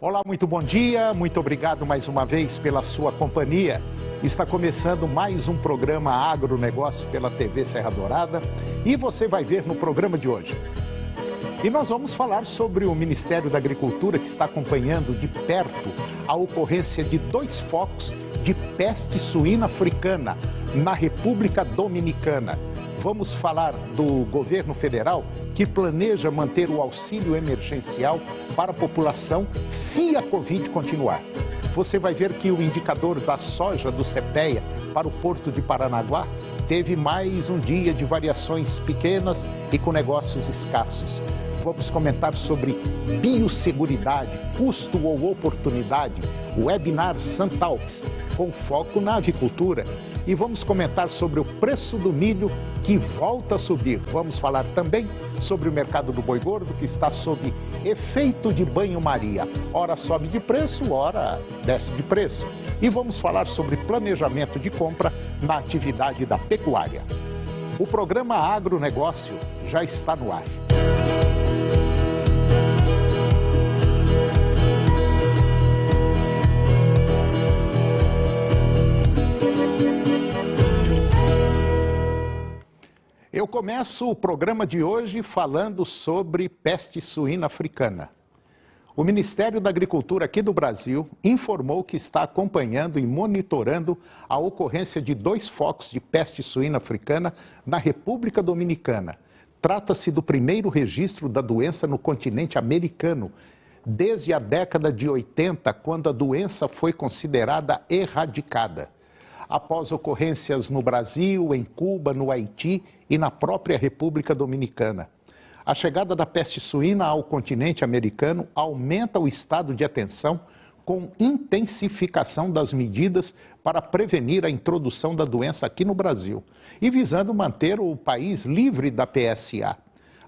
Olá, muito bom dia, muito obrigado mais uma vez pela sua companhia. Está começando mais um programa Agronegócio pela TV Serra Dourada e você vai ver no programa de hoje. E nós vamos falar sobre o Ministério da Agricultura que está acompanhando de perto a ocorrência de 2 focos de peste suína africana na República Dominicana. Vamos falar do governo federal que planeja manter o auxílio emergencial para a população se a Covid continuar. Você vai ver que o indicador da soja do CPEA para o Porto de Paranaguá teve mais um dia de variações pequenas e com negócios escassos. Vamos comentar sobre biosseguridade, custo ou oportunidade, o webinar Santalks, com foco na avicultura. E vamos comentar sobre o preço do milho que volta a subir. Vamos falar também sobre o mercado do boi gordo que está sob efeito de banho-maria. Ora sobe de preço, ora desce de preço. E vamos falar sobre planejamento de compra na atividade da pecuária. O programa Agronegócio já está no ar. Eu começo o programa de hoje falando sobre peste suína africana. O Ministério da Agricultura aqui do Brasil informou que está acompanhando e monitorando a ocorrência de 2 focos de peste suína africana na República Dominicana. Trata-se do primeiro registro da doença no continente americano, desde a década de 80, quando a doença foi considerada erradicada. Após ocorrências no Brasil, em Cuba, no Haiti e na própria República Dominicana. A chegada da peste suína ao continente americano aumenta o estado de atenção com intensificação das medidas para prevenir a introdução da doença aqui no Brasil e visando manter o país livre da PSA.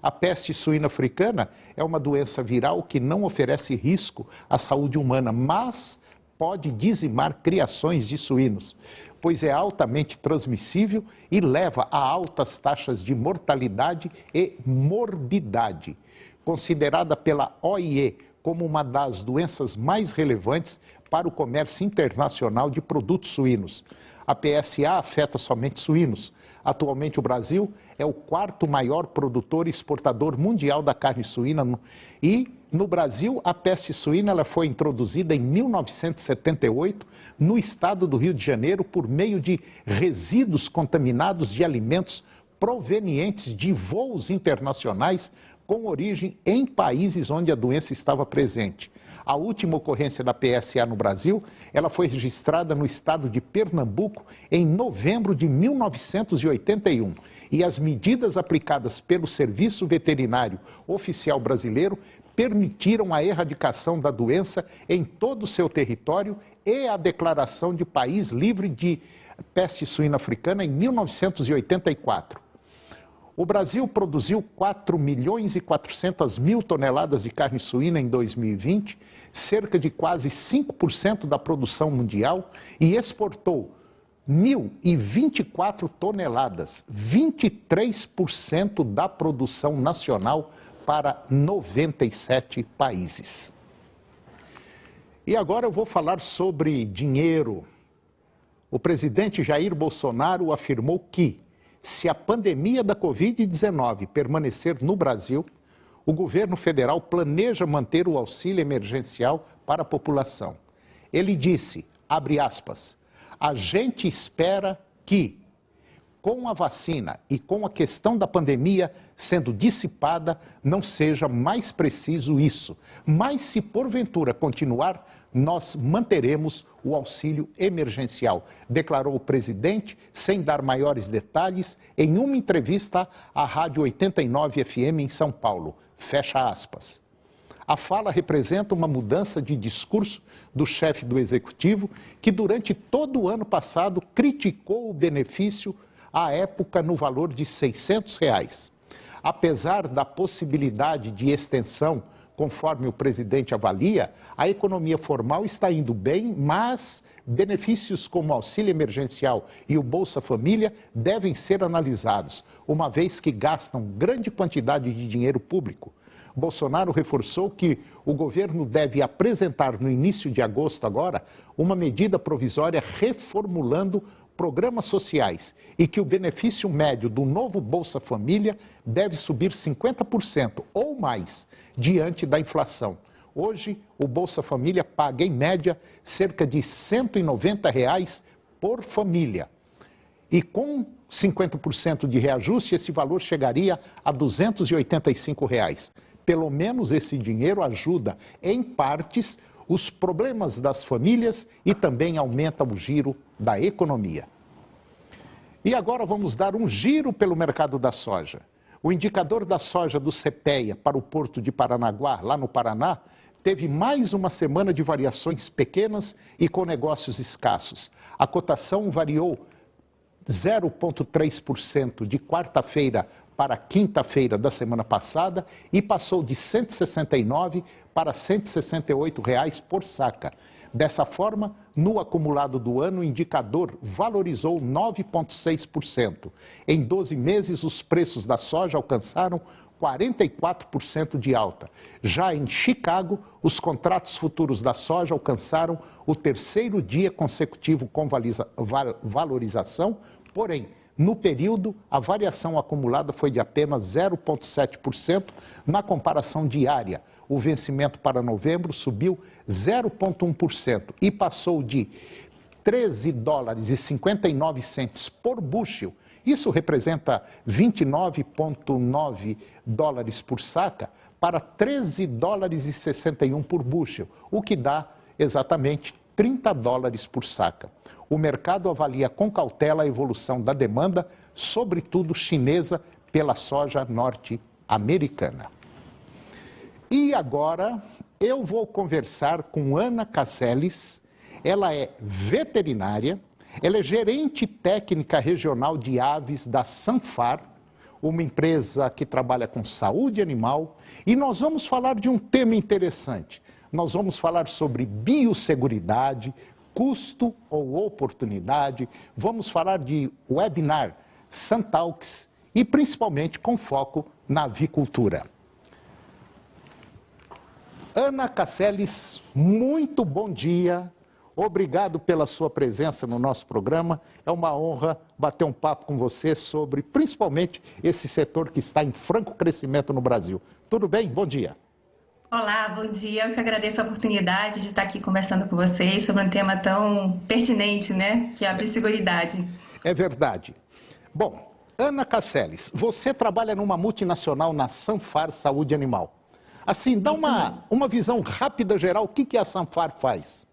A peste suína africana é uma doença viral que não oferece risco à saúde humana, mas pode dizimar criações de suínos, pois é altamente transmissível e leva a altas taxas de mortalidade e morbidade. Considerada pela OIE como uma das doenças mais relevantes para o comércio internacional de produtos suínos. A PSA afeta somente suínos. Atualmente o Brasil é o 4º maior produtor e exportador mundial da carne suína e no Brasil a peste suína ela foi introduzida em 1978 no estado do Rio de Janeiro por meio de resíduos contaminados de alimentos provenientes de voos internacionais com origem em países onde a doença estava presente. A última ocorrência da PSA no Brasil, ela foi registrada no estado de Pernambuco em novembro de 1981. E as medidas aplicadas pelo Serviço Veterinário Oficial Brasileiro permitiram a erradicação da doença em todo o seu território e a declaração de país livre de peste suína africana em 1984. O Brasil produziu 4.400.000 toneladas de carne suína em 2020, cerca de quase 5% da produção mundial, e exportou 1.024 toneladas, 23% da produção nacional, para 97 países. E agora eu vou falar sobre dinheiro. O presidente Jair Bolsonaro afirmou que, se a pandemia da Covid-19 permanecer no Brasil, o governo federal planeja manter o auxílio emergencial para a população. Ele disse, abre aspas, a gente espera que, com a vacina e com a questão da pandemia sendo dissipada, não seja mais preciso isso. Mas se porventura continuar, nós manteremos o auxílio emergencial, declarou o presidente, sem dar maiores detalhes, em uma entrevista à Rádio 89 FM em São Paulo. Fecha aspas. A fala representa uma mudança de discurso do chefe do Executivo, que durante todo o ano passado criticou o benefício à época no valor de R$ 600. Apesar da possibilidade de extensão, conforme o presidente avalia, a economia formal está indo bem, mas benefícios como o auxílio emergencial e o Bolsa Família devem ser analisados, uma vez que gastam grande quantidade de dinheiro público. Bolsonaro reforçou que o governo deve apresentar no início de agosto agora uma medida provisória reformulando programas sociais e que o benefício médio do novo Bolsa Família deve subir 50% ou mais diante da inflação. Hoje, o Bolsa Família paga, em média, cerca de R$ 190 por família. E com 50% de reajuste, esse valor chegaria a R$ 285. Pelo menos esse dinheiro ajuda, em partes, os problemas das famílias e também aumenta o giro da economia. E agora vamos dar um giro pelo mercado da soja. O indicador da soja do CPEA para o porto de Paranaguá, lá no Paraná, teve mais uma semana de variações pequenas e com negócios escassos. A cotação variou 0,3% de quarta-feira para quinta-feira da semana passada e passou de R$ 169 para R$ 168 por saca. Dessa forma, no acumulado do ano, o indicador valorizou 9,6%. Em 12 meses, os preços da soja alcançaram 44% de alta. Já em Chicago, os contratos futuros da soja alcançaram o terceiro dia consecutivo com valorização, porém, no período, a variação acumulada foi de apenas 0,7% na comparação diária. O vencimento para novembro subiu 0,1% e passou de 13 dólares e 59 centes por bushel. Isso representa 29,9 dólares por saca para 13 dólares e 61 por bushel, o que dá exatamente 30 dólares por saca. O mercado avalia com cautela a evolução da demanda, sobretudo chinesa, pela soja norte-americana. E agora eu vou conversar com Ana Casseles. Ela é veterinária, ela é gerente técnica regional de aves da Sanfar, uma empresa que trabalha com saúde animal. E nós vamos falar de um tema interessante. Nós vamos falar sobre biosseguridade, custo ou oportunidade. Vamos falar de webinar Santalks e principalmente com foco na avicultura. Ana Casseles, muito bom dia. Obrigado pela sua presença no nosso programa. É uma honra bater um papo com você sobre, principalmente, esse setor que está em franco crescimento no Brasil. Tudo bem? Bom dia. Olá, bom dia. Eu que agradeço a oportunidade de estar aqui conversando com vocês sobre um tema tão pertinente, né? Que é a biosseguridade. É verdade. Bom, Ana Casseles, você trabalha numa multinacional na Sanfar Saúde Animal. Assim, dá uma visão rápida, geral, o que a Sanfar faz?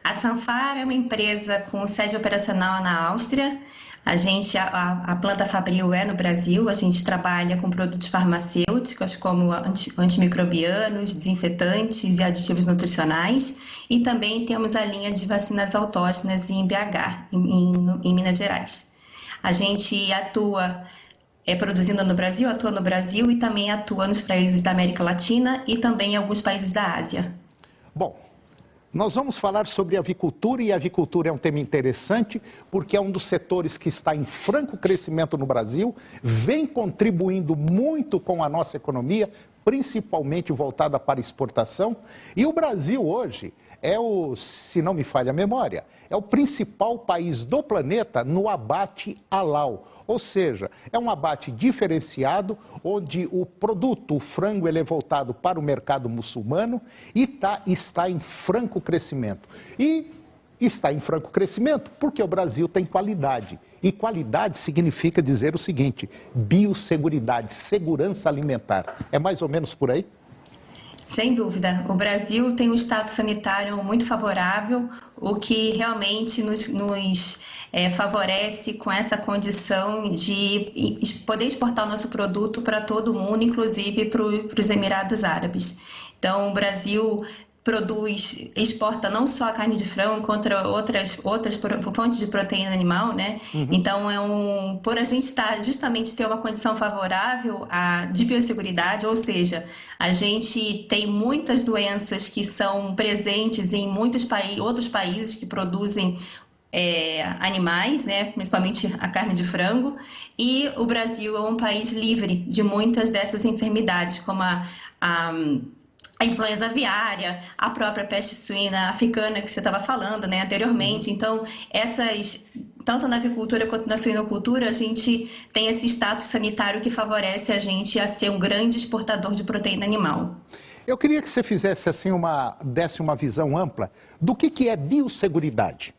A Sanfar é uma empresa com sede operacional na Áustria. A planta fabril é no Brasil. A gente trabalha com produtos farmacêuticos como antimicrobianos, desinfetantes e aditivos nutricionais. E também temos a linha de vacinas autógenas em BH, em Minas Gerais. A gente atua atua no Brasil e também atua nos países da América Latina e também em alguns países da Ásia. Bom, nós vamos falar sobre avicultura, e a avicultura é um tema interessante porque é um dos setores que está em franco crescimento no Brasil, vem contribuindo muito com a nossa economia, principalmente voltada para exportação. E o Brasil hoje se não me falha a memória, é o principal país do planeta no abate halal. Ou seja, é um abate diferenciado, onde o produto, o frango, ele é voltado para o mercado muçulmano e está em franco crescimento. E está em franco crescimento porque o Brasil tem qualidade. E qualidade significa dizer o seguinte: biosseguridade, segurança alimentar. É mais ou menos por aí? Sem dúvida, o Brasil tem um estado sanitário muito favorável, o que realmente nos favorece com essa condição de poder exportar o nosso produto para todo o mundo, inclusive para os Emirados Árabes. Então, o Brasil exporta não só a carne de frango, contra outras fontes de proteína animal, né? Uhum. Então, por a gente justamente ter uma condição favorável de biosseguridade, ou seja, a gente tem muitas doenças que são presentes em outros países que produzem animais, né? Principalmente a carne de frango, e o Brasil é um país livre de muitas dessas enfermidades, como a a influenza aviária, a própria peste suína africana que você estava falando, né, anteriormente. Então, tanto na avicultura quanto na suinocultura, a gente tem esse status sanitário que favorece a gente a ser um grande exportador de proteína animal. Eu queria que você fizesse assim desse uma visão ampla do que é biosseguridade.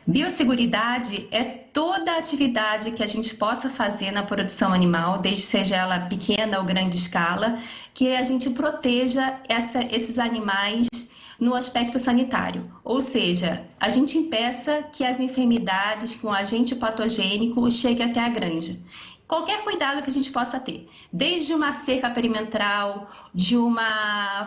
Biosseguridade é toda a atividade que a gente possa fazer na produção animal, desde seja ela pequena ou grande escala, que a gente proteja esses animais no aspecto sanitário. Ou seja, a gente impeça que as enfermidades com agente patogênico cheguem até a granja. Qualquer cuidado que a gente possa ter, desde uma cerca perimetral, de uma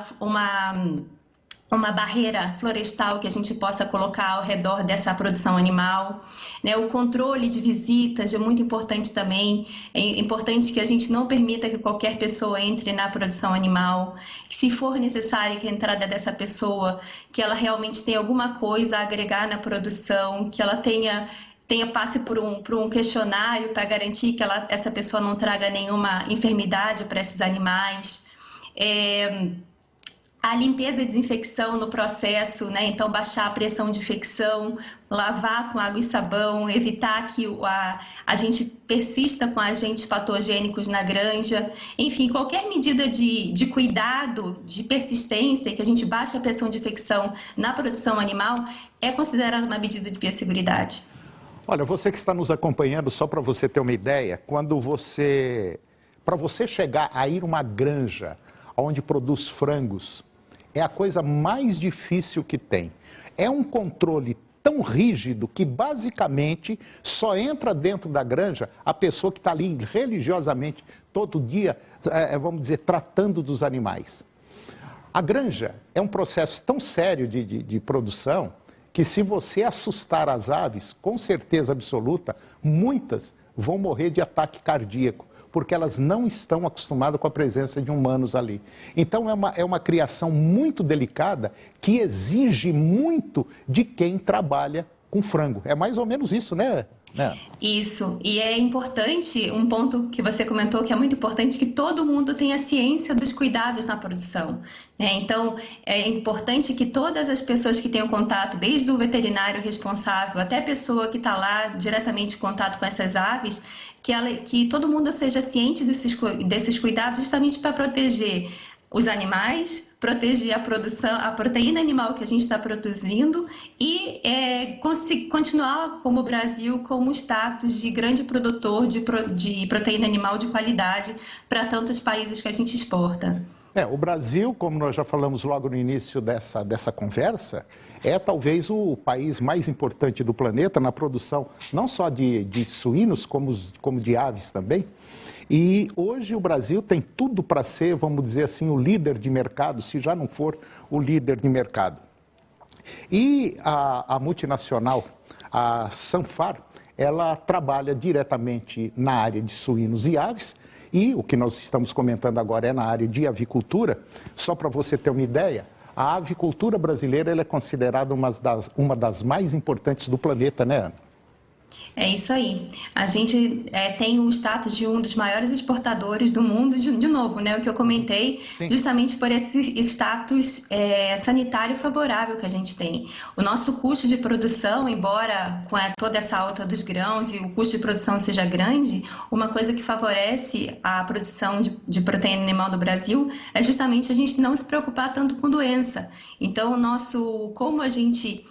barreira florestal que a gente possa colocar ao redor dessa produção animal, né? O controle de visitas é muito importante também. É importante que a gente não permita que qualquer pessoa entre na produção animal, que se for necessário que a entrada dessa pessoa, que ela realmente tenha alguma coisa a agregar na produção, que ela passe por um questionário para garantir que essa pessoa não traga nenhuma enfermidade para esses animais. A limpeza e desinfecção no processo, né? Então baixar a pressão de infecção, lavar com água e sabão, evitar que a gente persista com agentes patogênicos na granja. Enfim, qualquer medida de cuidado, de persistência, que a gente baixe a pressão de infecção na produção animal, é considerada uma medida de biosseguridade. Olha, você que está nos acompanhando, só para você ter uma ideia, para você chegar a ir a uma granja onde produz frangos, é a coisa mais difícil que tem. É um controle tão rígido que basicamente só entra dentro da granja a pessoa que está ali religiosamente todo dia, vamos dizer, tratando dos animais. A granja é um processo tão sério de produção que se você assustar as aves, com certeza absoluta, muitas vão morrer de ataque cardíaco, porque elas não estão acostumadas com a presença de humanos ali. Então é uma criação muito delicada que exige muito de quem trabalha com frango. É mais ou menos isso, né? Isso, e é importante, um ponto que você comentou que é muito importante, que todo mundo tenha ciência dos cuidados na produção, né? Então, é importante que todas as pessoas que tenham contato, desde o veterinário responsável até a pessoa que está lá diretamente em contato com essas aves, que todo mundo seja ciente desses cuidados justamente para proteger os animais, proteger a proteína animal que a gente está produzindo e continuar como o Brasil como status de grande produtor de proteína animal de qualidade para tantos países que a gente exporta. O Brasil, como nós já falamos logo no início dessa conversa, é talvez o país mais importante do planeta na produção não só de suínos, como de aves também. E hoje o Brasil tem tudo para ser, vamos dizer assim, o líder de mercado, se já não for o líder de mercado. E a multinacional, a Sanfar, ela trabalha diretamente na área de suínos e aves, e o que nós estamos comentando agora é na área de avicultura. Só para você ter uma ideia, a avicultura brasileira ela é considerada uma das mais importantes do planeta, né, Ana? É isso aí. A gente tem o status de um dos maiores exportadores do mundo, de novo, né? O que eu comentei, Sim. Justamente por esse status sanitário favorável que a gente tem. O nosso custo de produção, embora com toda essa alta dos grãos e o custo de produção seja grande, uma coisa que favorece a produção de proteína animal do Brasil é justamente a gente não se preocupar tanto com doença. Então, como a gente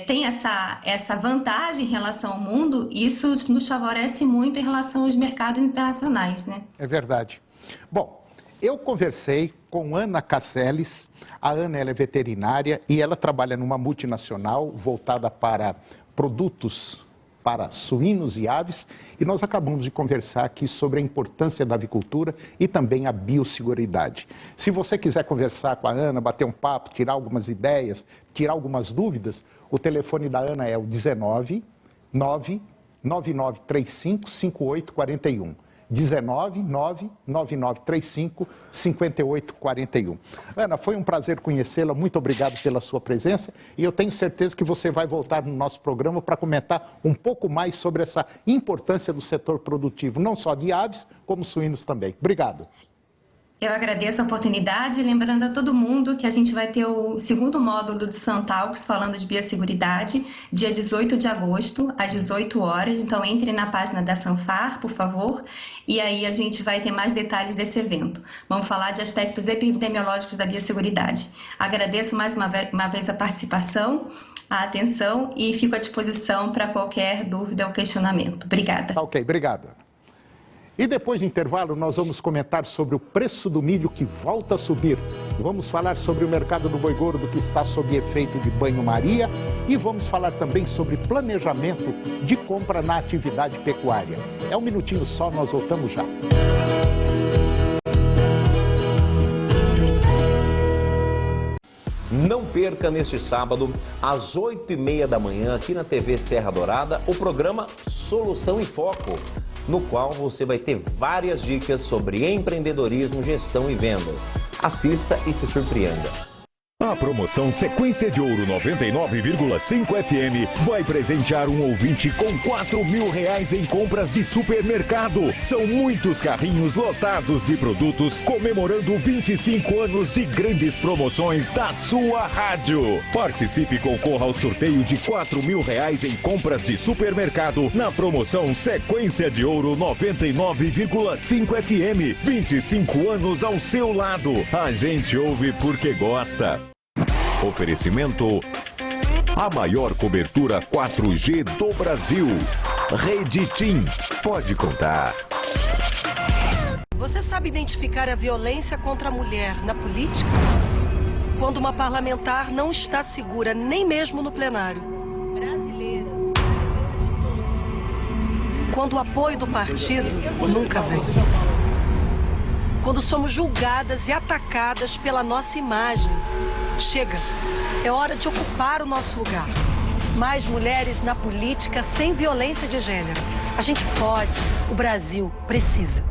tem essa vantagem em relação ao mundo, isso nos favorece muito em relação aos mercados internacionais, né? É verdade. Bom, eu conversei com Ana Casseles. A Ana ela é veterinária e ela trabalha numa multinacional voltada para produtos para suínos e aves, e nós acabamos de conversar aqui sobre a importância da avicultura e também a biosseguridade. Se você quiser conversar com a Ana, bater um papo, tirar algumas ideias, tirar algumas dúvidas, o telefone da Ana é o 19 99935 5841. 19 99935 5841. Ana, foi um prazer conhecê-la, muito obrigado pela sua presença e eu tenho certeza que você vai voltar no nosso programa para comentar um pouco mais sobre essa importância do setor produtivo, não só de aves, como suínos também. Obrigado. Eu agradeço a oportunidade, lembrando a todo mundo que a gente vai ter o segundo módulo de Santalks falando de biosseguridade, dia 18 de agosto, às 18 horas. Então, entre na página da Sanfar, por favor, e aí a gente vai ter mais detalhes desse evento. Vamos falar de aspectos epidemiológicos da biosseguridade. Agradeço mais uma vez a participação, a atenção e fico à disposição para qualquer dúvida ou questionamento. Obrigada. Ok, obrigado. E depois do intervalo, nós vamos comentar sobre o preço do milho que volta a subir. Vamos falar sobre o mercado do boi gordo que está sob efeito de banho-maria e vamos falar também sobre planejamento de compra na atividade pecuária. É um minutinho só, nós voltamos já. Não perca neste sábado, às 8h30 da manhã, aqui na TV Serra Dourada, o programa Solução em Foco, no qual você vai ter várias dicas sobre empreendedorismo, gestão e vendas. Assista e se surpreenda. A promoção Sequência de Ouro 99,5 FM vai presentear um ouvinte com R$4.000 em compras de supermercado. São muitos carrinhos lotados de produtos comemorando 25 anos de grandes promoções da sua rádio. Participe e concorra ao sorteio de R$4.000 em compras de supermercado na promoção Sequência de Ouro 99,5 FM. 25 anos ao seu lado. A gente ouve porque gosta. Oferecimento: a maior cobertura 4G do Brasil. Rede TIM. Pode contar. Você sabe identificar a violência contra a mulher na política? Quando uma parlamentar não está segura, nem mesmo no plenário. Brasileira. Quando o apoio do partido nunca vem. Quando somos julgadas e atacadas pela nossa imagem. Chega, é hora de ocupar o nosso lugar. Mais mulheres na política sem violência de gênero. A gente pode, o Brasil precisa.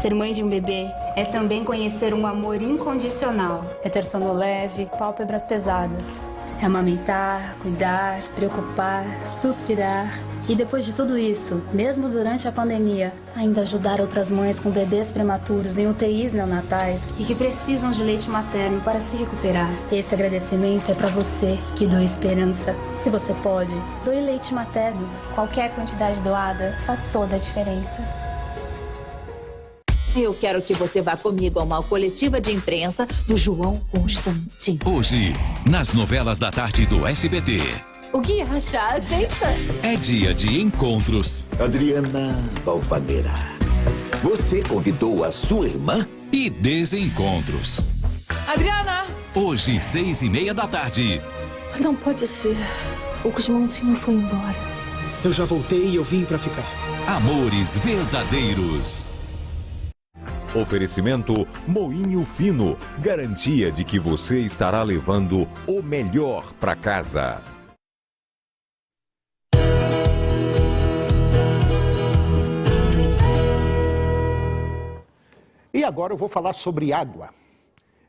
Ser mãe de um bebê é também conhecer um amor incondicional. É ter sono leve, pálpebras pesadas. É amamentar, cuidar, preocupar, suspirar. E depois de tudo isso, mesmo durante a pandemia, ainda ajudar outras mães com bebês prematuros em UTIs neonatais e que precisam de leite materno para se recuperar. Esse agradecimento é para você que doa esperança. Se você pode, doe leite materno. Qualquer quantidade doada faz toda a diferença. Eu quero que você vá comigo a uma coletiva de imprensa do João Constantino. Hoje, nas novelas da tarde do SBT. O que acha? Aceita? É dia de encontros. Adriana Balvanera, você convidou a sua irmã? E desencontros. Adriana! Hoje, 6h30 da tarde. Não pode ser. O Joãozinho foi embora. Eu já voltei e eu vim pra ficar. Amores verdadeiros. Oferecimento Moinho Fino. Garantia de que você estará levando o melhor para casa. E agora eu vou falar sobre água.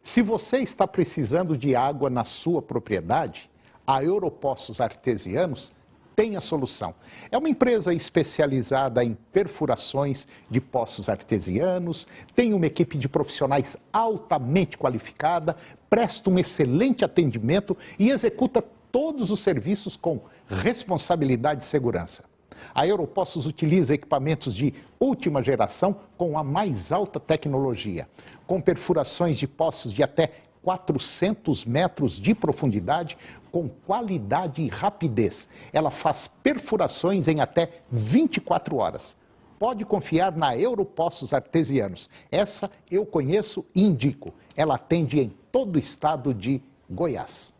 Se você está precisando de água na sua propriedade, a Europoços Artesianos tem a solução. É uma empresa especializada em perfurações de poços artesianos, tem uma equipe de profissionais altamente qualificada, presta um excelente atendimento e executa todos os serviços com responsabilidade e segurança. A Europoços utiliza equipamentos de última geração com a mais alta tecnologia, com perfurações de poços de até 400 metros de profundidade, com qualidade e rapidez. Ela faz perfurações em até 24 horas. Pode confiar na Europoços Artesianos. Essa eu conheço e indico. Ela atende em todo o estado de Goiás.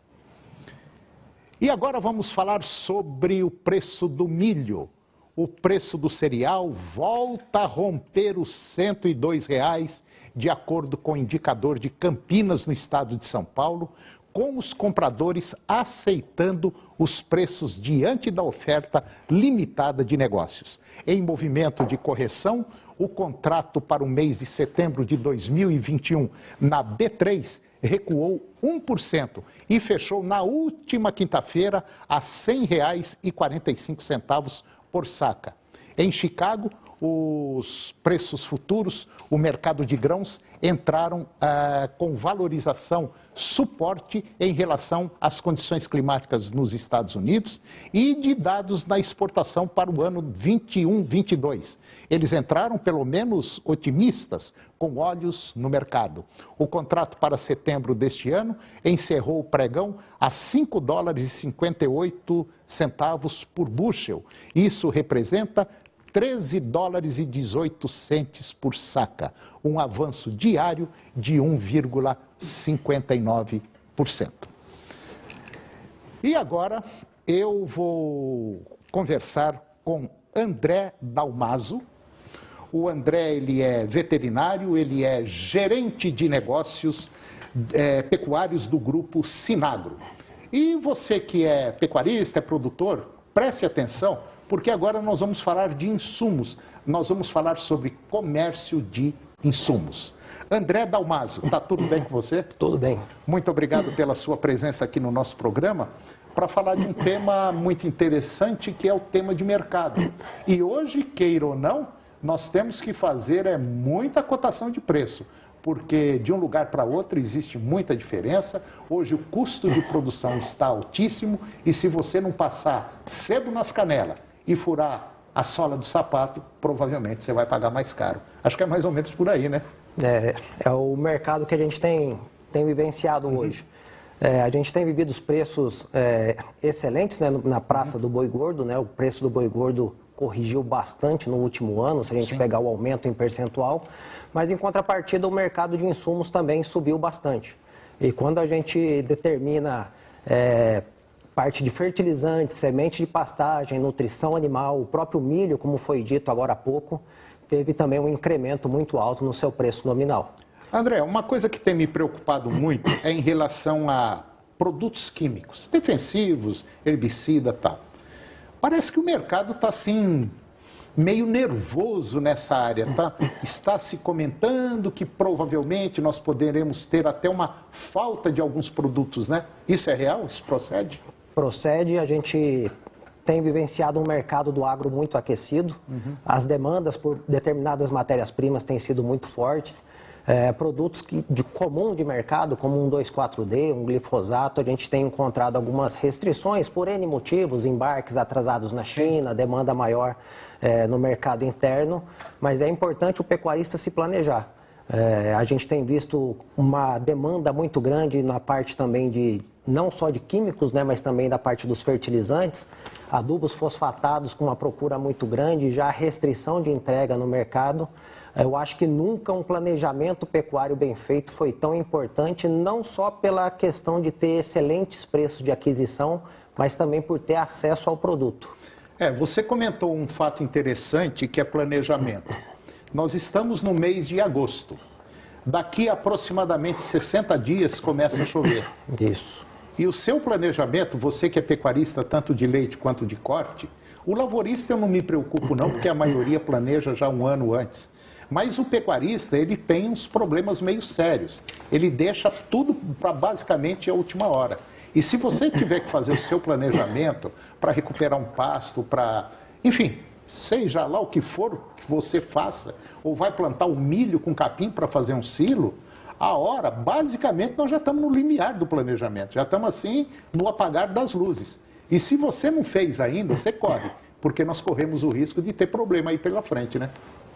E agora vamos falar sobre o preço do milho. O preço do cereal volta a romper os R$ 102,00, de acordo com o indicador de Campinas, no estado de São Paulo, com os compradores aceitando os preços diante da oferta limitada de negócios. Em movimento de correção, o contrato para o mês de setembro de 2021 na B3 recuou 1% e fechou na última quinta-feira a R$ 100,45 por saca. Em Chicago, os preços futuros, o mercado de grãos entraram com valorização, suporte em relação às condições climáticas nos Estados Unidos e de dados na exportação para o ano 21-22. Eles entraram pelo menos otimistas, com olhos no mercado. O contrato para setembro deste ano encerrou o pregão a $5,58 por bushel. Isso representa $13,18 por saca, um avanço diário de 1,59%. E agora eu vou conversar com André Dalmaso. O André, ele é veterinário, ele é gerente de negócios pecuários do grupo Sinagro. E você que é pecuarista, é produtor, preste atenção, porque agora nós vamos falar de insumos, nós vamos falar sobre comércio de insumos. André Dalmaso, está tudo bem com você? Tudo bem. Muito obrigado pela sua presença aqui no nosso programa, para falar de um tema muito interessante, que é o tema de mercado. E hoje, queira ou não, nós temos que fazer muita cotação de preço, porque de um lugar para outro existe muita diferença. Hoje o custo de produção está altíssimo e se você não passar sebo nas canelas e furar a sola do sapato, provavelmente você vai pagar mais caro. Acho que é mais ou menos por aí, né? É o mercado que a gente tem vivenciado hoje. A gente tem vivido os preços excelentes, né, na Praça do Boi Gordo, né? O preço do boi gordo corrigiu bastante no último ano, se a gente pegar o aumento em percentual, mas em contrapartida o mercado de insumos também subiu bastante. E quando a gente determina parte de fertilizante, semente de pastagem, nutrição animal, o próprio milho, como foi dito agora há pouco, teve também um incremento muito alto no seu preço nominal. André, uma coisa que tem me preocupado muito é em relação a produtos químicos, defensivos, herbicida e tal. Parece que o mercado está assim, meio nervoso nessa área, tá? Está se comentando que provavelmente nós poderemos ter até uma falta de alguns produtos, né? Isso é real? Isso procede? Procede, a gente tem vivenciado um mercado do agro muito aquecido, as demandas por determinadas matérias-primas têm sido muito fortes. Produtos de comum de mercado, como um 2,4-D, um glifosato, a gente tem encontrado algumas restrições por N motivos, embarques atrasados na China, demanda maior no mercado interno, mas é importante o pecuarista se planejar. A gente tem visto uma demanda muito grande na parte também de, não só de químicos, né, mas também da parte dos fertilizantes, adubos fosfatados com uma procura muito grande, já restrição de entrega no mercado. Eu acho que nunca um planejamento pecuário bem feito foi tão importante, não só pela questão de ter excelentes preços de aquisição, mas também por ter acesso ao produto. Você comentou um fato interessante que é planejamento. Nós estamos no mês de agosto. Daqui a aproximadamente 60 dias começa a chover. Isso. E o seu planejamento, você que é pecuarista tanto de leite quanto de corte, o lavorista eu não me preocupo não, porque a maioria planeja já um ano antes. Mas o pecuarista, ele tem uns problemas meio sérios. Ele deixa tudo para basicamente a última hora. E se você tiver que fazer o seu planejamento para recuperar um pasto, para... Enfim, seja lá o que for que você faça, ou vai plantar um milho com capim para fazer um silo, a hora, basicamente, nós já estamos no limiar do planejamento. Já estamos assim, no apagar das luzes. E se você não fez ainda, você corre. Porque nós corremos o risco de ter problema aí pela frente, né?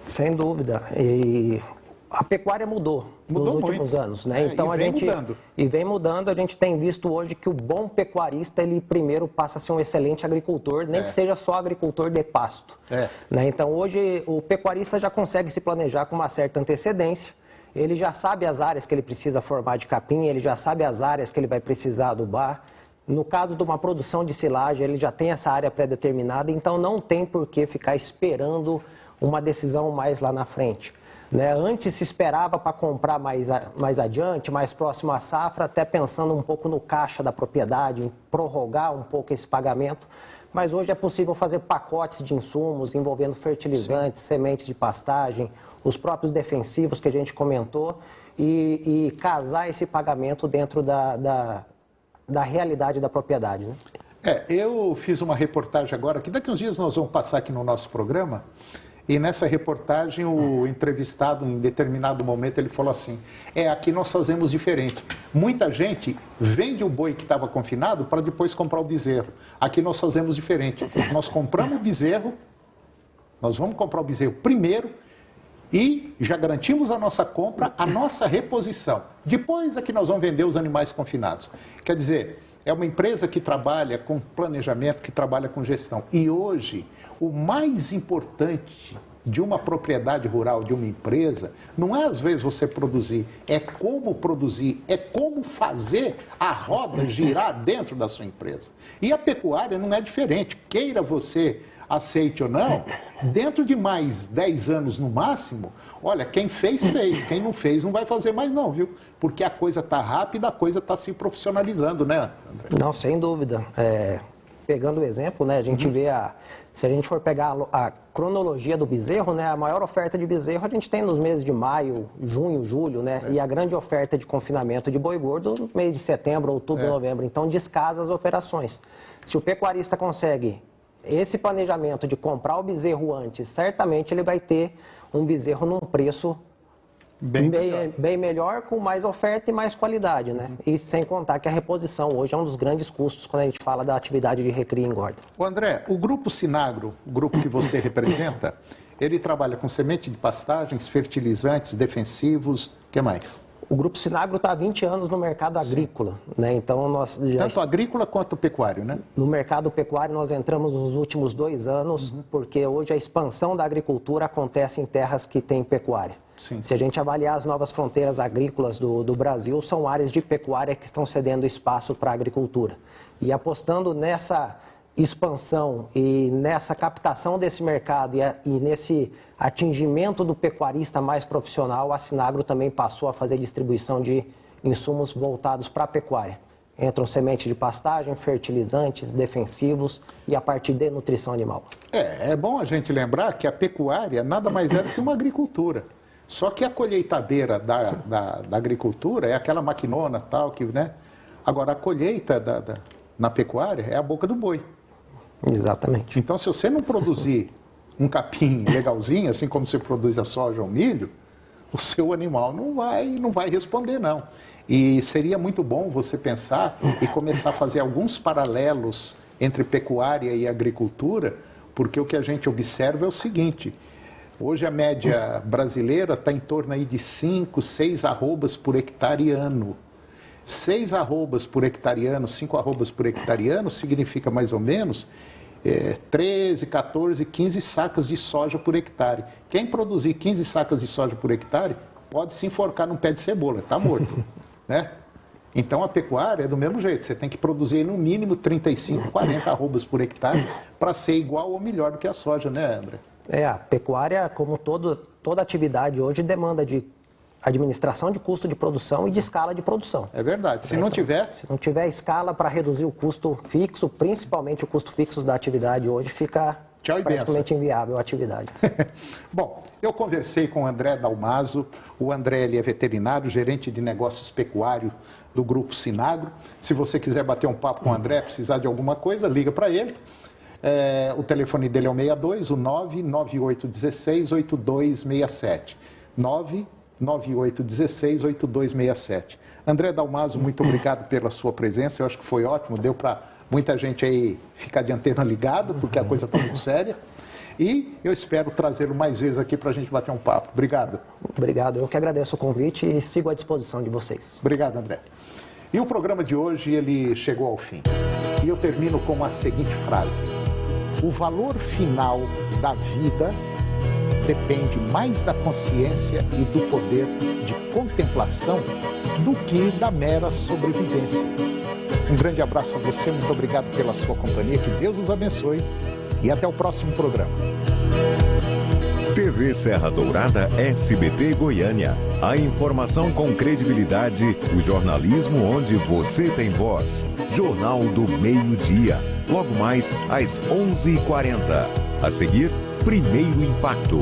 Sem dúvida. E a pecuária mudou nos últimos anos, né? Então a gente vem mudando. A gente tem visto hoje que o bom pecuarista, ele primeiro passa a ser um excelente agricultor, nem que seja só agricultor de pasto. Né? Então hoje o pecuarista já consegue se planejar com uma certa antecedência. Ele já sabe as áreas que ele precisa formar de capim, ele já sabe as áreas que ele vai precisar adubar. No caso de uma produção de silagem, ele já tem essa área pré-determinada, então não tem por que ficar esperando uma decisão mais lá na frente. Né? Antes se esperava para comprar mais adiante, mais próximo à safra, até pensando um pouco no caixa da propriedade, em prorrogar um pouco esse pagamento, mas hoje é possível fazer pacotes de insumos envolvendo fertilizantes, sementes de pastagem, os próprios defensivos que a gente comentou e casar esse pagamento dentro da realidade da propriedade. Né? Eu fiz uma reportagem agora, que daqui a uns dias nós vamos passar aqui no nosso programa. E nessa reportagem, o entrevistado, em determinado momento, ele falou assim, aqui nós fazemos diferente. Muita gente vende o boi que estava confinado para depois comprar o bezerro. Aqui nós fazemos diferente. Nós compramos o bezerro, nós vamos comprar o bezerro primeiro e já garantimos a nossa compra, a nossa reposição. Depois é que nós vamos vender os animais confinados. Quer dizer, é uma empresa que trabalha com planejamento, que trabalha com gestão. E hoje, o mais importante de uma propriedade rural, de uma empresa, não é às vezes você produzir, é como produzir, é como fazer a roda girar dentro da sua empresa. E a pecuária não é diferente, queira você aceite ou não, dentro de mais 10 anos no máximo, olha, quem fez, fez, quem não fez não vai fazer mais não, viu? Porque a coisa está rápida, a coisa está se profissionalizando, né, André? Não, sem dúvida. Pegando o exemplo, né, a gente vê se a gente for pegar a cronologia do bezerro, né, a maior oferta de bezerro a gente tem nos meses de maio, junho, julho, né, e a grande oferta de confinamento de boi gordo no mês de setembro, outubro, novembro. Então, descasa as operações. Se o pecuarista consegue esse planejamento de comprar o bezerro antes, certamente ele vai ter um bezerro num preço bem melhor, com mais oferta e mais qualidade, né? E sem contar que a reposição hoje é um dos grandes custos quando a gente fala da atividade de recria e engorda. O André, o Grupo Sinagro, o grupo que você representa, ele trabalha com semente de pastagens, fertilizantes, defensivos, o que mais? O Grupo Sinagro está há 20 anos no mercado agrícola, né? Então nós tanto agrícola quanto pecuário, né? No mercado pecuário nós entramos nos últimos 2 anos, porque hoje a expansão da agricultura acontece em terras que têm pecuária. Sim. Se a gente avaliar as novas fronteiras agrícolas do Brasil, são áreas de pecuária que estão cedendo espaço para a agricultura. E apostando nessa expansão e nessa captação desse mercado e nesse atingimento do pecuarista mais profissional, a Sinagro também passou a fazer distribuição de insumos voltados para a pecuária. Entram semente de pastagem, fertilizantes, defensivos e a parte de nutrição animal. É bom a gente lembrar que a pecuária nada mais é do que uma agricultura. Só que a colheitadeira da agricultura é aquela maquinona tal, né? Agora, a colheita na pecuária é a boca do boi. Exatamente. Então, se você não produzir um capim legalzinho, assim como você produz a soja ou milho, o seu animal não vai responder, não. E seria muito bom você pensar e começar a fazer alguns paralelos entre pecuária e agricultura, porque o que a gente observa é o seguinte: hoje a média brasileira está em torno aí de 5, 6 arrobas por hectare ano. 6 arrobas por hectare ano, 5 arrobas por hectare ano, significa mais ou menos 13, 14, 15 sacas de soja por hectare. Quem produzir 15 sacas de soja por hectare pode se enforcar num pé de cebola, está morto. Né? Então a pecuária é do mesmo jeito, você tem que produzir no mínimo 35, 40 arrobas por hectare para ser igual ou melhor do que a soja, né, André? A pecuária, como toda atividade hoje, demanda de administração de custo de produção e de escala de produção. É verdade. Se não tiver escala para reduzir o custo fixo, principalmente o custo fixo da atividade hoje, fica praticamente inviável a atividade. Bom, eu conversei com o André Dalmaso. O André, ele é veterinário, gerente de negócios pecuários do Grupo Sinagro. Se você quiser bater um papo com o André, precisar de alguma coisa, liga para ele. O telefone dele é o 62, o 99816-8267. 99816-8267. André Dalmaso, muito obrigado pela sua presença. Eu acho que foi ótimo, deu para muita gente aí ficar de antena ligado, porque a coisa está muito séria. E eu espero trazê-lo mais vezes aqui para a gente bater um papo. Obrigado. Obrigado, eu que agradeço o convite e sigo à disposição de vocês. Obrigado, André. E o programa de hoje, ele chegou ao fim. E eu termino com a seguinte frase: o valor final da vida depende mais da consciência e do poder de contemplação do que da mera sobrevivência. Um grande abraço a você, muito obrigado pela sua companhia, que Deus os abençoe e até o próximo programa. TV Serra Dourada SBT Goiânia. A informação com credibilidade, o jornalismo onde você tem voz. Jornal do Meio-Dia. Logo mais às 11h40. A seguir, Primeiro Impacto.